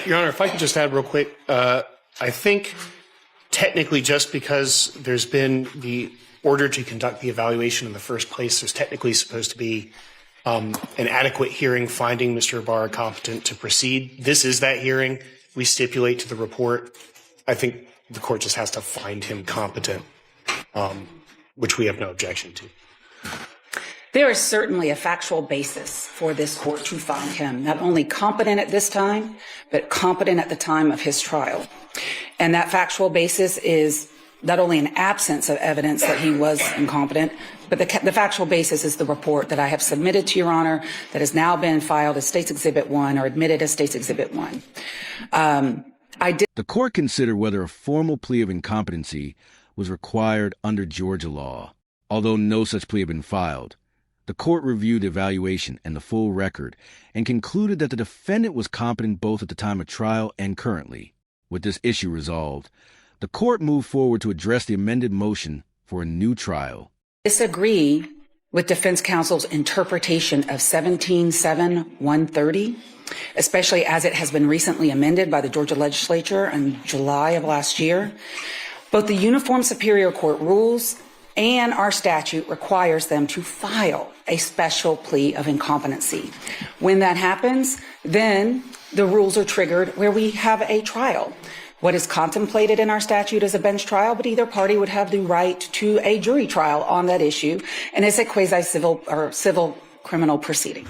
Your Honor, if I could just add real quick, I think technically just because there's been the order to conduct the evaluation in the first place, there's technically supposed to be an adequate hearing finding Mr. Ibarra competent to proceed. This is that hearing. We stipulate to the report. I think the court just has to find him competent, which we have no objection to. There is certainly a factual basis for this court to find him not only competent at this time, but competent at the time of his trial. And that factual basis is not only an absence of evidence that he was incompetent, but the factual basis is the report that I have submitted to Your Honor that has now been filed as State's Exhibit 1 or admitted as State's Exhibit 1. The court considered whether a formal plea of incompetency was required under Georgia law. Although no such plea had been filed, the court reviewed the evaluation and the full record and concluded that the defendant was competent both at the time of trial and currently. With this issue resolved, the court moved forward to address the amended motion for a new trial. Disagree with defense counsel's interpretation of 17-7-130, especially as it has been recently amended by the Georgia legislature in July of last year. Both the Uniform Superior Court rules and our statute requires them to file a special plea of incompetency. When that happens, then the rules are triggered where we have a trial. What is contemplated in our statute is a bench trial, but either party would have the right to a jury trial on that issue, and it's a quasi-civil or civil criminal proceeding.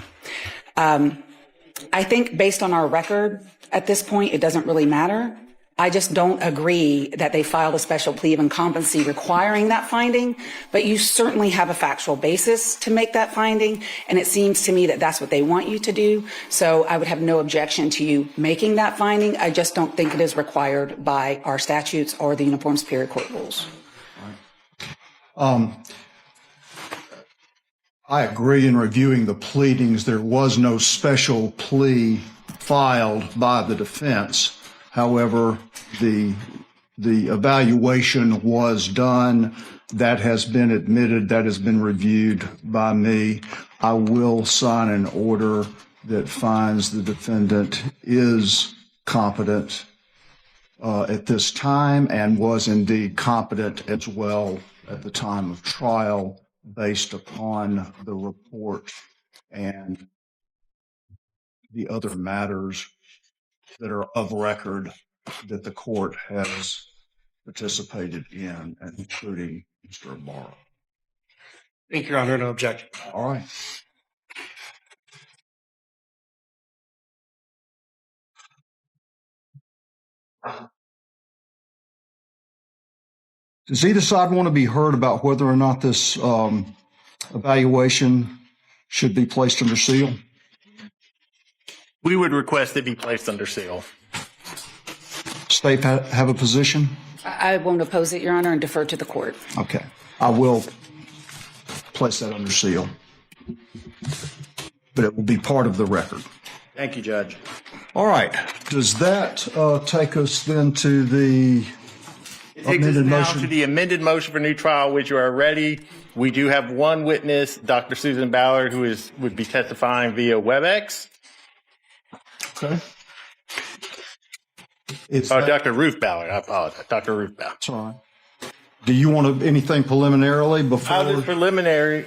I think based on our record at this point, it doesn't really matter. I just don't agree that they filed a special plea of incompetency requiring that finding, but you certainly have a factual basis to make that finding, and it seems to me that that's what they want you to do. So I would have no objection to you making that finding. I just don't think it is required by our statutes or the Uniform Superior Court rules. I agree in reviewing the pleadings. There was no special plea filed by the defense. However, the evaluation was done. That has been admitted. That has been reviewed by me. I will sign an order that finds the defendant is competent at this time and was indeed competent as well at the time of trial based upon the report and the other matters that are of record that the court has participated in, including Mr. Ibarra. Thank you, Your Honor. No objection. All right. Does either side want to be heard about whether or not this evaluation should be placed under seal? We would request it be placed under seal. State have a position? I won't oppose it, Your Honor, and defer to the court. Okay. I will place that under seal, but it will be part of the record. Thank you, Judge. All right. Does that take us then to the amended motion? To the amended motion for new trial, which you are ready. We do have one witness, Dr. Susan Ballard, who would be testifying via WebEx. Okay. Dr. Ruth Ballard. I apologize. Dr. Ruth Ballard. That's all right. Do you want anything preliminarily before? Preliminary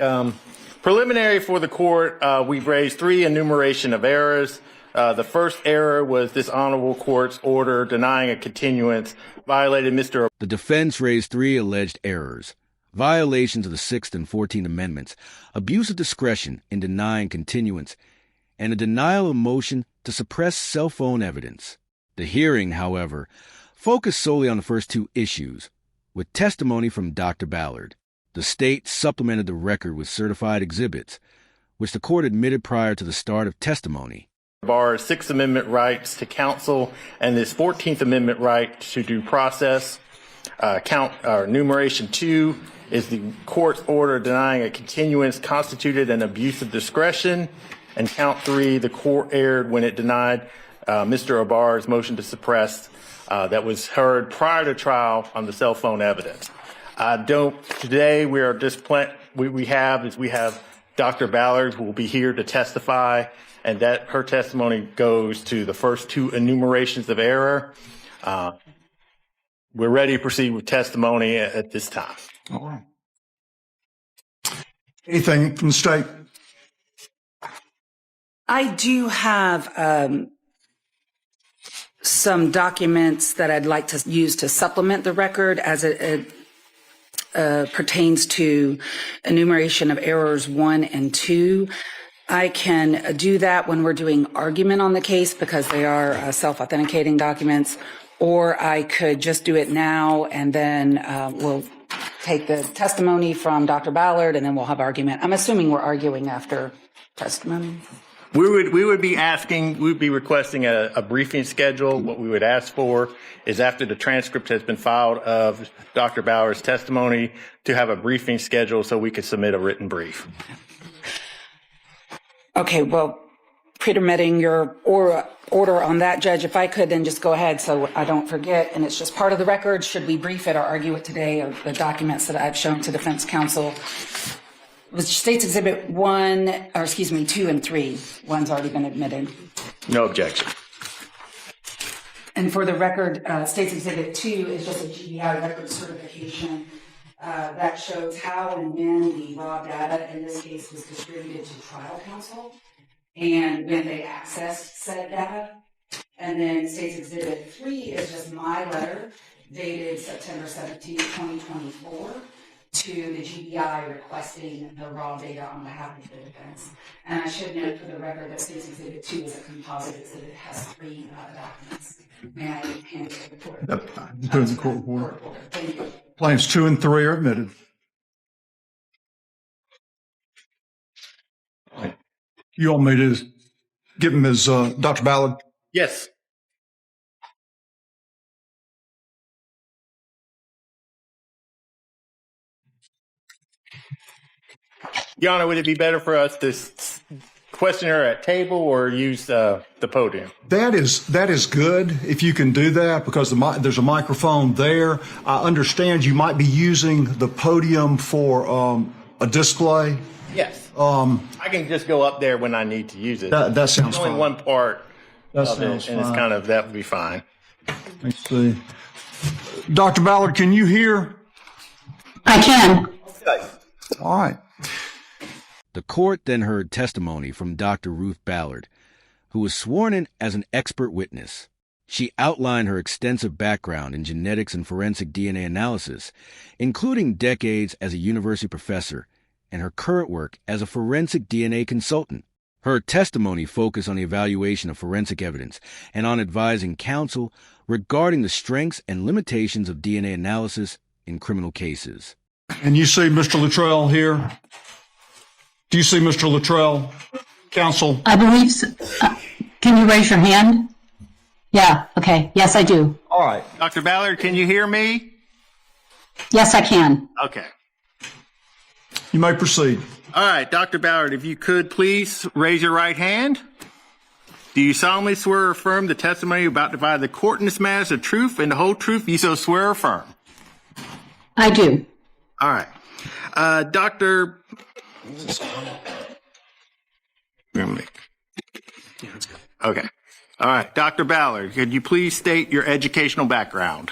for the court. We've raised 3 enumeration of errors. The first error was this honorable court's order denying a continuance violated Mr. The defense raised 3 alleged errors: violations of the Sixth and 14th Amendments, abuse of discretion in denying continuance, and a denial of motion to suppress cell phone evidence. The hearing, however, focused solely on the first 2 issues, with testimony from Dr. Ballard. The state supplemented the record with certified exhibits, which the court admitted prior to the start of testimony. Ibarra's Sixth Amendment rights to counsel and his 14th Amendment right to due process. Enumeration 2 is the court's order denying a continuance constituted an abuse of discretion. And count 3, the court erred when it denied Mr. Ibarra's motion to suppress that was heard prior to trial on the cell phone evidence. Today we are we have Dr. Ballard will be here to testify, and that her testimony goes to the first two enumerations of error. We're ready to proceed with testimony at this time. All right. Anything from the state? I do have some documents that I'd like to use to supplement the record as it pertains to enumeration of errors 1 and 2. I can do that when we're doing argument on the case because they are self-authenticating documents, or I could just do it now and then we'll take the testimony from Dr. Ballard and then we'll have argument. I'm assuming we're arguing after testimony. We would be requesting a briefing schedule. What we would ask for is after the transcript has been filed of Dr. Ballard's testimony to have a briefing schedule so we could submit a written brief. Okay, well, pretermitting your order on that, Judge, if I could then just go ahead so I don't forget, and it's just part of the record, should we brief it or argue it today, of the documents that I've shown to defense counsel. Was States Exhibit 2 and 3. One's already been admitted. No objection. And for the record, States Exhibit 2 is just a GBI record certification that shows how and when the raw data in this case was distributed to trial counsel and when they accessed said data. And then States Exhibit 3 is just my letter dated September 17, 2024. To the GBI requesting the raw data on behalf of the defense. And I should note for the record that States Exhibit 2 is a composite exhibit. It has 3 documents. May I hand it to the court? That's fine. Just doing the court report. Thank you. Claims 2 and 3 are admitted. You want me to give him his Dr. Ballard? Yes. Your Honor, would it be better for us to question her at table or use the podium? That is good if you can do that because there's a microphone there. I understand you might be using the podium for a display. Yes. I can just go up there when I need to use it. That sounds It's only fine. one part That of it, sounds and it's fine. kind of, that would be fine. Let's see. Dr. Ballard, can you hear? I can. All right. The court then heard testimony from Dr. Ruth Ballard, who was sworn in as an expert witness. She outlined her extensive background in genetics and forensic DNA analysis, including decades as a university professor and her current work as a forensic DNA consultant. Her testimony focused on the evaluation of forensic evidence and on advising counsel regarding the strengths and limitations of DNA analysis in criminal cases. And you see Mr. Luttrell here? Do you see Mr. Luttrell, counsel? I believe so. Can you raise your hand? Yeah, okay. Yes, I do. All right. Dr. Ballard, can you hear me? Yes, I can. Okay. You may proceed. All right, Dr. Ballard, if you could please raise your right hand. Do you solemnly swear or affirm the testimony you're about to provide the court in this matter is the truth and the whole truth? You so swear or affirm? I do. All right. Dr. Okay. All right. Dr. Ballard, could you please state your educational background?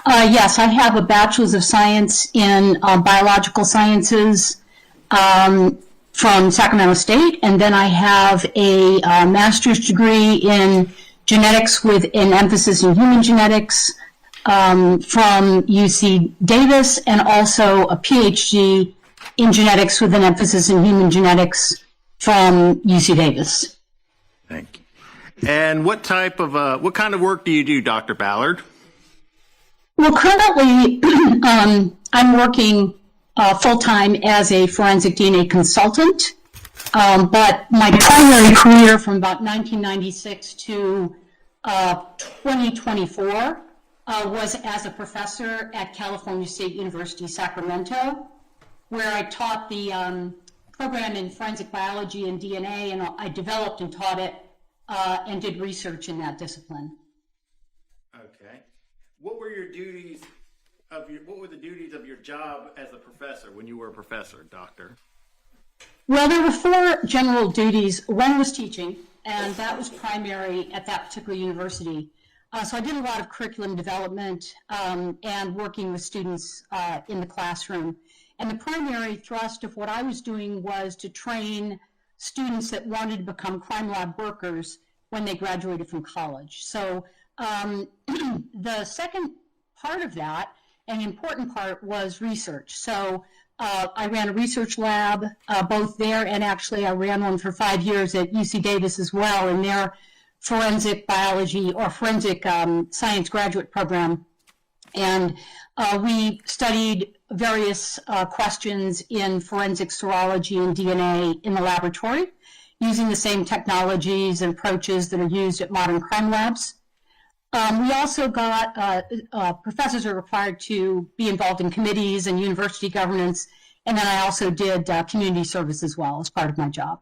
Yes, I have a bachelor's of science in biological sciences from Sacramento State, and then I have a master's degree in genetics with an emphasis in human genetics from UC Davis, and also a PhD in genetics with an emphasis in human genetics from UC Davis. Thank you. And what kind of work do you do, Dr. Ballard? Well, currently, I'm working full-time as a forensic DNA consultant, but my primary career from about 1996 to 2024 was as a professor at California State University, Sacramento, where I taught the program in forensic biology and DNA, and I developed and taught it and did research in that discipline. Okay. What were the duties of your job as a professor when you were a professor, doctor? Well, there were 4 general duties. One was teaching, and that was primary at that particular university. So I did a lot of curriculum development and working with students in the classroom. And the primary thrust of what I was doing was to train students that wanted to become crime lab workers when they graduated from college. So the second part of that, and the important part, was research. So I ran a research lab both there, and actually I ran one for 5 years at UC Davis as well in their forensic biology or forensic science graduate program. And we studied various questions in forensic serology and DNA in the laboratory using the same technologies and approaches that are used at modern crime labs. We also got, professors are required to be involved in committees and university governance, and then I also did community service as well as part of my job.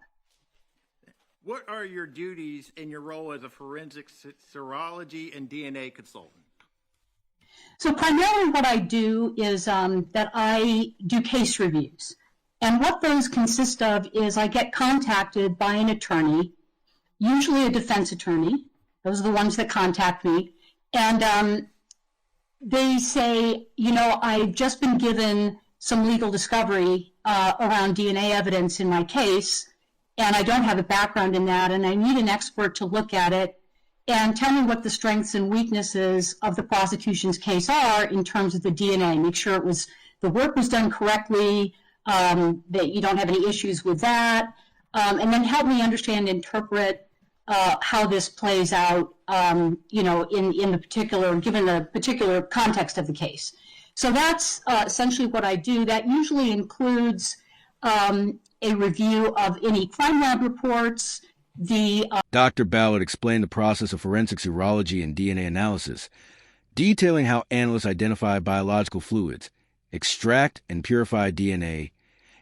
What are your duties in your role as a forensic serology and DNA consultant? So primarily what I do is that I do case reviews. And what those consist of is I get contacted by an attorney, usually a defense attorney. Those are the ones that contact me. And they say, you know, I've just been given some legal discovery around DNA evidence in my case, and I don't have a background in that, and I need an expert to look at it and tell me what the strengths and weaknesses of the prosecution's case are in terms of the DNA. Make sure the work was done correctly, that you don't have any issues with that, and then help me understand and interpret how this plays out, you know, in the particular, given the particular context of the case. So that's essentially what I do. That usually includes a review of any crime lab reports. Dr. Ballard explained the process of forensic serology and DNA analysis, detailing how analysts identify biological fluids, extract and purify DNA,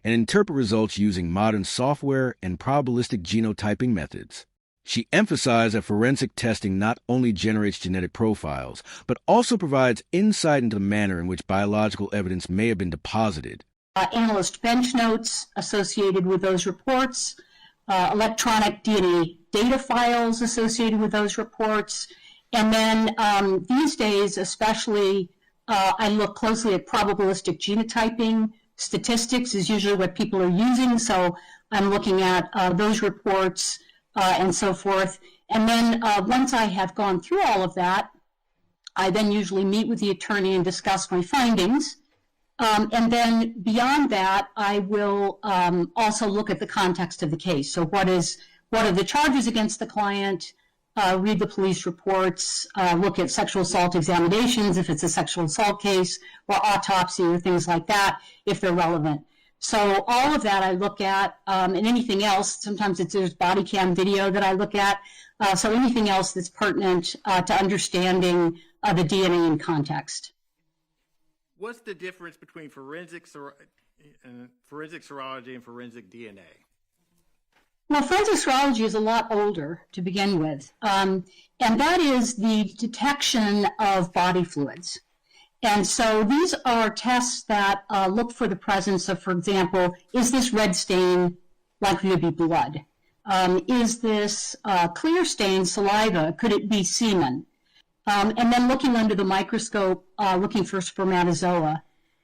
and interpret results using modern software and probabilistic genotyping methods. She emphasized that forensic testing not only generates genetic profiles, but also provides insight into the manner in which biological evidence may have been deposited. Analyst bench notes associated with those reports, electronic DNA data files associated with those reports, and then these days especially I look closely at probabilistic genotyping. Statistics is usually what people are using, so I'm looking at those reports and so forth. And then once I have gone through all of that, I then usually meet with the attorney and discuss my findings. And then beyond that, I will also look at the context of the case. So what are the charges against the client, read the police reports, look at sexual assault examinations if it's a sexual assault case, or autopsy or things like that if they're relevant. So all of that I look at, and anything else, sometimes there's body cam video that I look at, so anything else that's pertinent to understanding the DNA in context. What's the difference between forensic serology and forensic DNA? Well, forensic serology is a lot older to begin with, and that is the detection of body fluids. And so these are tests that look for the presence of, for example, is this red stain likely to be blood? Is this clear stain saliva? Could it be semen? And then looking under the microscope, looking for spermatozoa.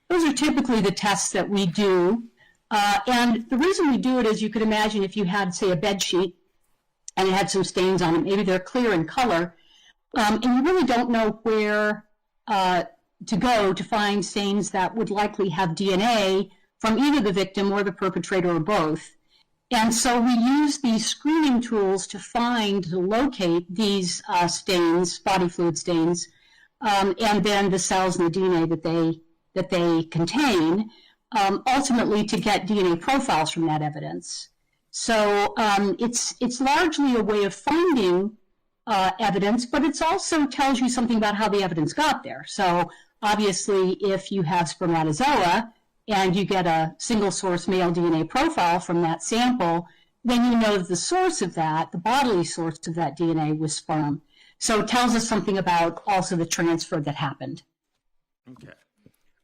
Those are typically the tests that we do. And the reason we do it is you could imagine if you had, say, a bed sheet and it had some stains on it, maybe they're clear in color, and you really don't know where to go to find stains that would likely have DNA from either the victim or the perpetrator or both. And so we use these screening tools to locate these stains, body fluid stains, and then the cells and the DNA that they contain, ultimately to get DNA profiles from that evidence. So it's largely a way of finding evidence, but it also tells you something about how the evidence got there. So obviously, if you have spermatozoa and you get a single source male DNA profile from that sample, then you know that the source of that, the bodily source of that DNA was sperm. So it tells us something about also the transfer that happened. Okay.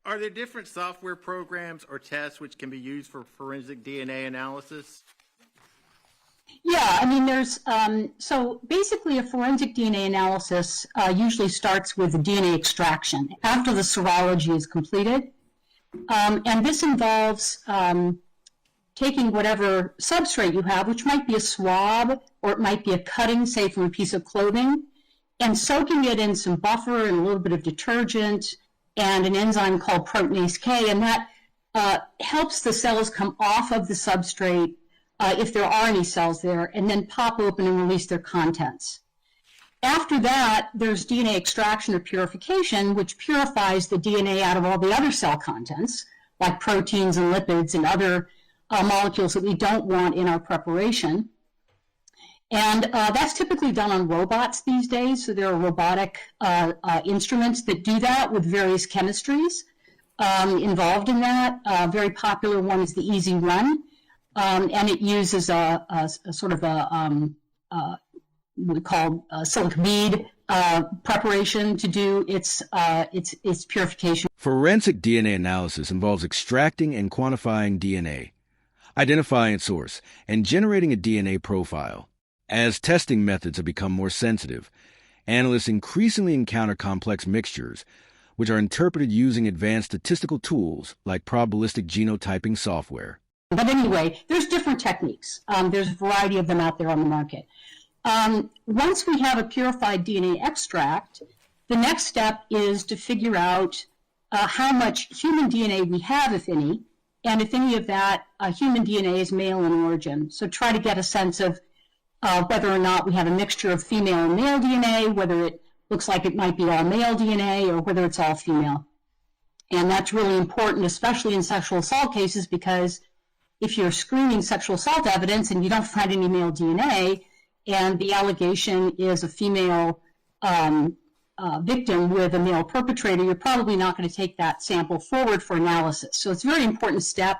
Are there different software programs or tests which can be used for forensic DNA analysis? Yeah, I mean, so basically a forensic DNA analysis usually starts with DNA extraction after the serology is completed. And this involves taking whatever substrate you have, which might be a swab or it might be a cutting, say, from a piece of clothing, and soaking it in some buffer and a little bit of detergent and an enzyme called proteinase K, and that helps the cells come off of the substrate if there are any cells there, and then pop open and release their contents. After that, there's DNA extraction or purification, which purifies the DNA out of all the other cell contents, like proteins and lipids and other molecules that we don't want in our preparation. And that's typically done on robots these days. So there are robotic instruments that do that with various chemistries involved in that. A very popular one is the Easy Run, and it uses a sort of what we call silica bead preparation to do its purification. Forensic DNA analysis involves extracting and quantifying DNA, identifying its source, and generating a DNA profile. As testing methods have become more sensitive, analysts increasingly encounter complex mixtures, which are interpreted using advanced statistical tools like probabilistic genotyping software. But anyway, there's different techniques. There's a variety of them out there on the market. Once we have a purified DNA extract, the next step is to figure out how much human DNA we have, if any, and if any of that human DNA is male in origin. So try to get a sense of whether or not we have a mixture of female and male DNA, whether it looks like it might be all male DNA or whether it's all female. And that's really important, especially in sexual assault cases, because if you're screening sexual assault evidence and you don't find any male DNA, and the allegation is a female victim with a male perpetrator, you're probably not going to take that sample forward for analysis. So it's a very important step.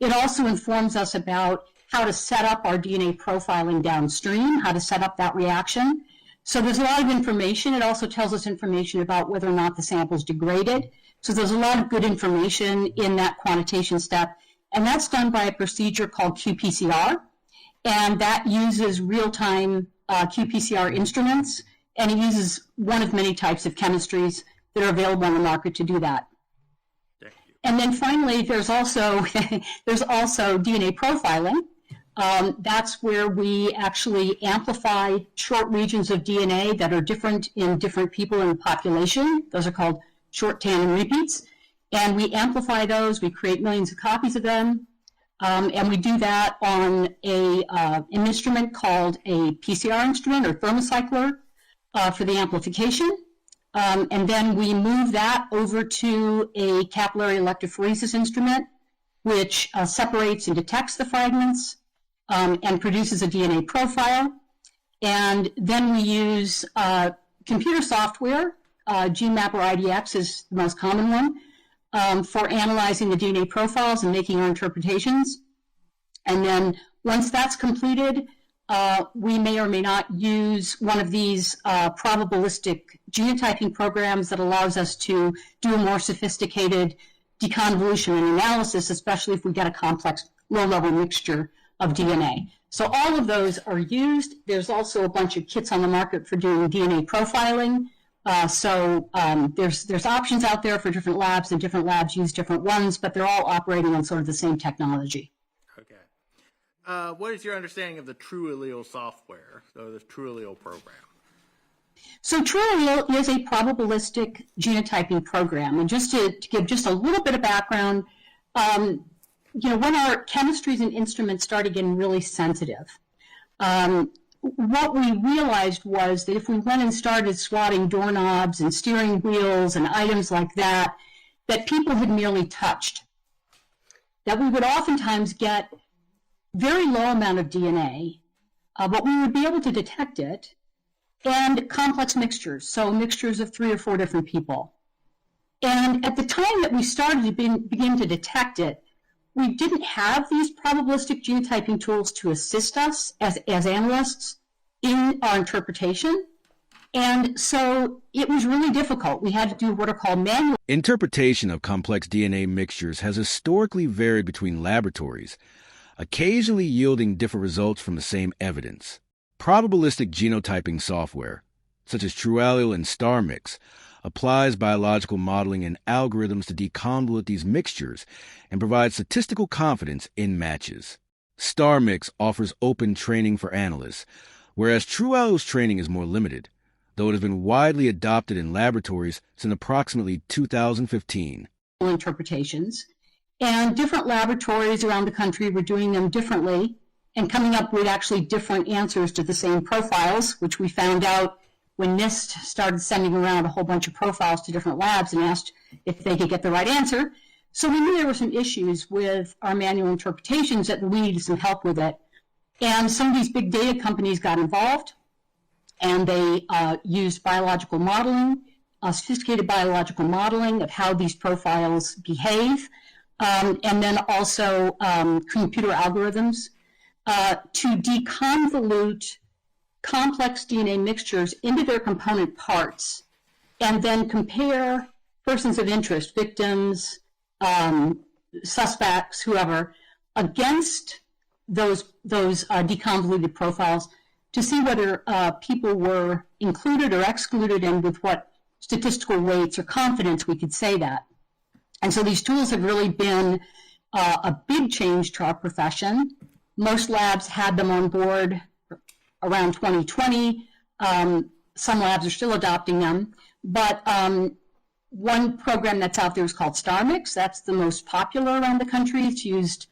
It also informs us about how to set up our DNA profiling downstream, how to set up that reaction. So there's a lot of information. It also tells us information about whether or not the sample's degraded. So there's a lot of good information in that quantitation step. And that's done by a procedure called qPCR. And that uses real-time qPCR instruments. And it uses one of many types of chemistries that are available on the market to do that. And then finally, there's also DNA profiling. That's where we actually amplify short regions of DNA that are different in different people in the population. Those are called short tandem repeats. And we amplify those. We create millions of copies of them. And we do that on an instrument called a PCR instrument or thermocycler for the amplification. And then we move that over to a capillary electrophoresis instrument, which separates and detects the fragments and produces a DNA profile. And then we use computer software. GMAP or IDX is the most common one for analyzing the DNA profiles and making our interpretations. And then once that's completed, we may or may not use one of these probabilistic genotyping programs that allows us to do a more sophisticated deconvolution and analysis, especially if we get a complex low-level mixture of DNA. So all of those are used. There's also a bunch of kits on the market for doing DNA profiling. So there's options out there for different labs, and different labs use different ones, but they're all operating on sort of the same technology. Okay. What is your understanding of the TrueAllele software, so the TrueAllele program? So TrueAllele is a probabilistic genotyping program. And just to give just a little bit of background, when our chemistries and instruments started getting really sensitive, what we realized was that if we went and started swatting doorknobs and steering wheels and items like that, that people had merely touched, that we would oftentimes get very low amount of DNA, but we would be able to detect it, and complex mixtures, so mixtures of 3 or 4 different people. And at the time that we started to begin to detect it, we didn't have these probabilistic genotyping tools to assist us as analysts in our interpretation. And so it was really difficult. We had to do what are called manual. Interpretation of complex DNA mixtures has historically varied between laboratories, occasionally yielding different results from the same evidence. Probabilistic genotyping software, such as TrueAllele and StarMix, applies biological modeling and algorithms to deconvolute these mixtures and provide statistical confidence in matches. StarMix offers open training for analysts, whereas TrueAllele's training is more limited, though it has been widely adopted in laboratories since approximately 2015. Interpretations, and different laboratories around the country were doing them differently and coming up with actually different answers to the same profiles, which we found out when NIST started sending around a whole bunch of profiles to different labs and asked if they could get the right answer. So we knew there were some issues with our manual interpretations that we needed some help with it. And some of these big data companies got involved, and they used biological modeling, sophisticated biological modeling of how these profiles behave, and then also computer algorithms to deconvolute complex DNA mixtures into their component parts, and then compare persons of interest, victims, suspects, whoever, against those deconvoluted profiles to see whether people were included or excluded, and with what statistical weights or confidence we could say that. And so these tools have really been a big change to our profession. Most labs had them on board around 2020. Some labs are still adopting them, but one program that's out there is called StarMix. That's the most popular around the country. It's used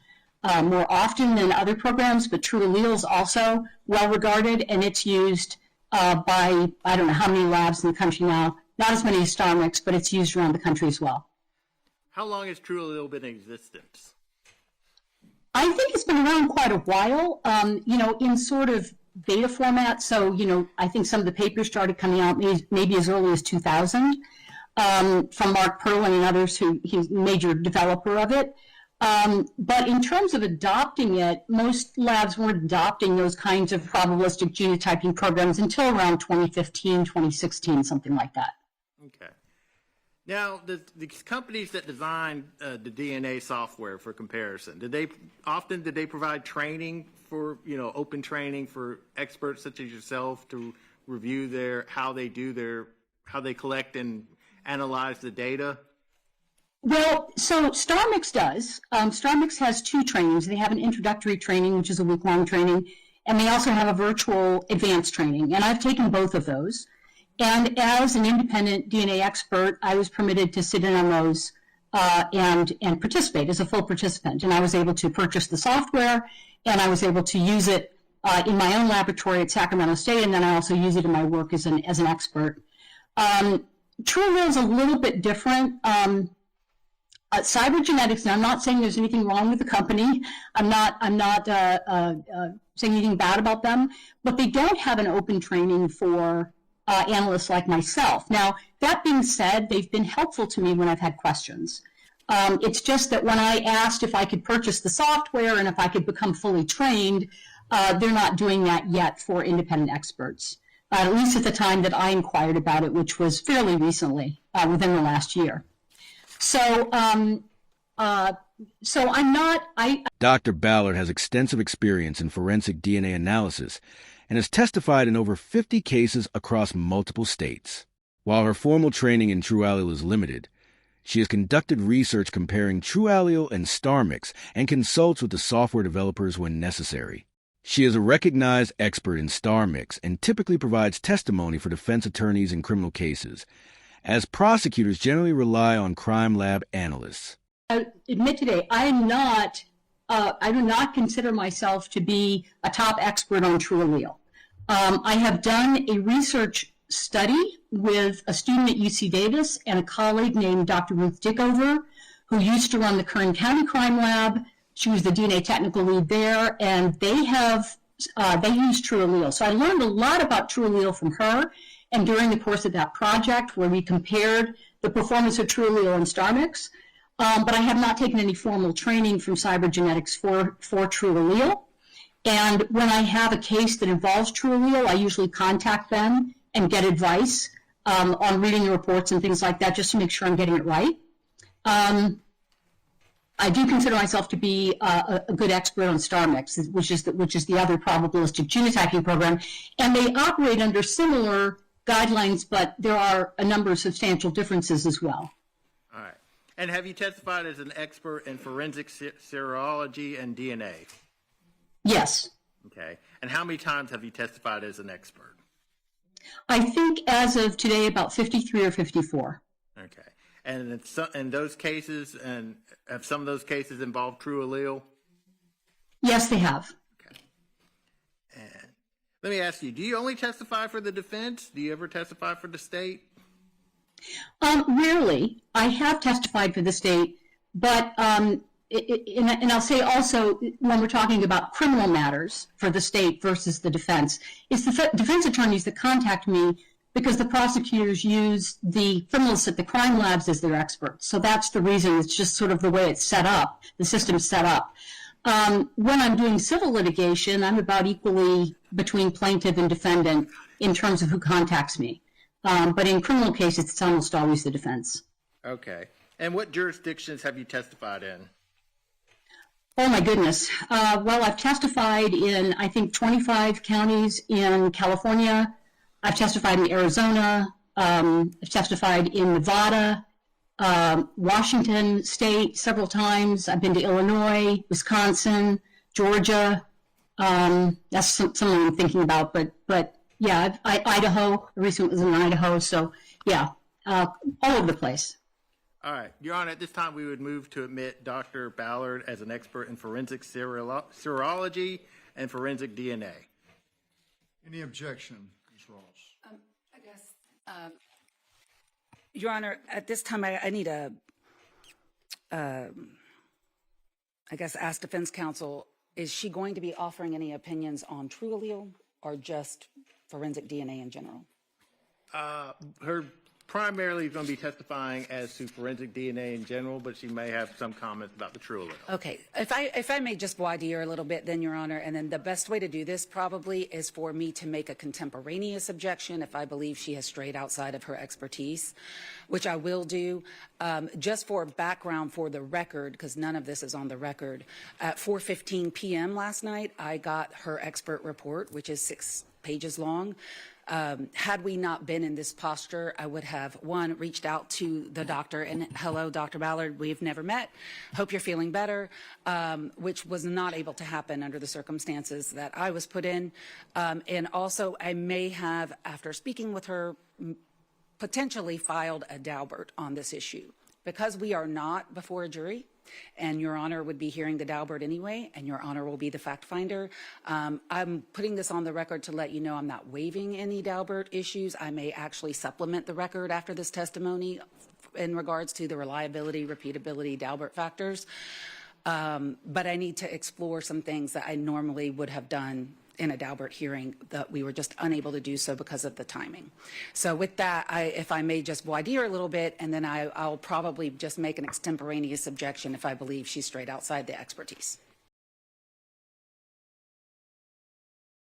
more often than other programs, but TrueAllele is also well regarded, and it's used by, I don't know how many labs in the country now, not as many as StarMix, but it's used around the country as well. How long has TrueAllele been in existence? I think it's been around quite a while, in sort of beta format. So, I think some of the papers started coming out maybe as early as 2000 from Mark Perlin and others he's a major developer of it. But in terms of adopting it, most labs weren't adopting those kinds of probabilistic genotyping programs until around 2015, 2016, something like that. Okay. Now, the companies that design the DNA software for comparison, did they provide training for, open training for experts such as yourself to review how they collect and analyze the data? Well, so StarMix does. StarMix has two trainings. They have an introductory training, which is a week-long training, and they also have a virtual advanced training, and I've taken both of those. And as an independent DNA expert, I was permitted to sit in on those and participate as a full participant. And I was able to purchase the software, and I was able to use it in my own laboratory at Sacramento State, and then I also use it in my work as an expert. TrueAllele is a little bit different. Cybergenetics, and I'm not saying there's anything wrong with the company. I'm not saying anything bad about them, but they don't have an open training for analysts like myself. Now, that being said, they've been helpful to me when I've had questions. It's just that when I asked if I could purchase the software and if I could become fully trained, they're not doing that yet for independent experts, at least at the time that I inquired about it, which was fairly recently, within the last year. So I'm not. Dr. Ballard has extensive experience in forensic DNA analysis and has testified in over 50 cases across multiple states. While her formal training in TrueAllele is limited, she has conducted research comparing TrueAllele and StarMix and consults with the software developers when necessary. She is a recognized expert in StarMix and typically provides testimony for defense attorneys in criminal cases, as prosecutors generally rely on crime lab analysts. I admit today, I do not consider myself to be a top expert on TrueAllele. I have done a research study with a student at UC Davis and a colleague named Dr. Ruth Dickover, who used to run the Kern County Crime Lab. She was the DNA technical lead there, and they use TrueAllele. So I learned a lot about TrueAllele from her, and during the course of that project where we compared the performance of TrueAllele and StarMix. But I have not taken any formal training from cybergenetics for TrueAllele. And when I have a case that involves TrueAllele, I usually contact them and get advice on reading the reports and things like that, just to make sure I'm getting it right. I do consider myself to be a good expert on StarMix, which is the other probabilistic genotyping program, and they operate under similar guidelines, but there are a number of substantial differences as well. All right. And have you testified as an expert in forensic serology and DNA? Yes. Okay. And how many times have you testified as an expert? I think as of today, about 53 or 54. Okay. And in those cases, and have some of those cases involved TrueAllele? Yes, they have. Okay. And let me ask you, do you only testify for the defense? Do you ever testify for the state? Rarely. I have testified for the state, but and I'll say also, when we're talking about criminal matters for the state versus the defense, it's the defense attorneys that contact me because the prosecutors use the criminals at the crime labs as their experts. So that's the reason. It's just sort of the way it's set up, the system's set up. When I'm doing civil litigation, I'm about equally between plaintiff and defendant in terms of who contacts me. But in criminal cases, it's almost always the defense. Okay. And what jurisdictions have you testified in? Oh, my goodness. Well, I've testified in, I think, 25 counties in California. I've testified in Arizona. I've testified in Nevada, Washington State several times. I've been to Illinois, Wisconsin, Georgia. That's something I'm thinking about. But yeah, Idaho. I recently was in Idaho. So, yeah, all over the place. All right. Your Honor, at this time, we would move to admit Dr. Ballard as an expert in forensic serology and forensic DNA. Any objection, Ms. Ross? I guess, Your Honor, at this time, I need to, I guess, ask defense counsel, is she going to be offering any opinions on TrueAllele or just forensic DNA in general? Her primarily is going to be testifying as to forensic DNA in general, but she may have some comments about the TrueAllele. Okay. If I may just voir dire a little bit then, Your Honor, and then the best way to do this probably is for me to make a contemporaneous objection if I believe she has strayed outside of her expertise, which I will do. Just for background for the record, because none of this is on the record, at 4:15 p.m. last night, I got her expert report, which is 6 pages long. Had we not been in this posture, I would have, one, reached out to the doctor and, hello, Dr. Ballard, we've never met. Hope you're feeling better, which was not able to happen under the circumstances that I was put in. And also, I may have, after speaking with her, potentially filed a Daubert on this issue. Because we are not before a jury, and Your Honor would be hearing the Daubert anyway, and Your Honor will be the fact finder. I'm putting this on the record to let you know I'm not waiving any Daubert issues. I may actually supplement the record after this testimony in regards to the reliability, repeatability, Daubert factors. But I need to explore some things that I normally would have done in a Daubert hearing that we were just unable to do so because of the timing. So with that, if I may just voir dire a little bit, and then I'll probably just make an extemporaneous objection if I believe she's strayed outside the expertise.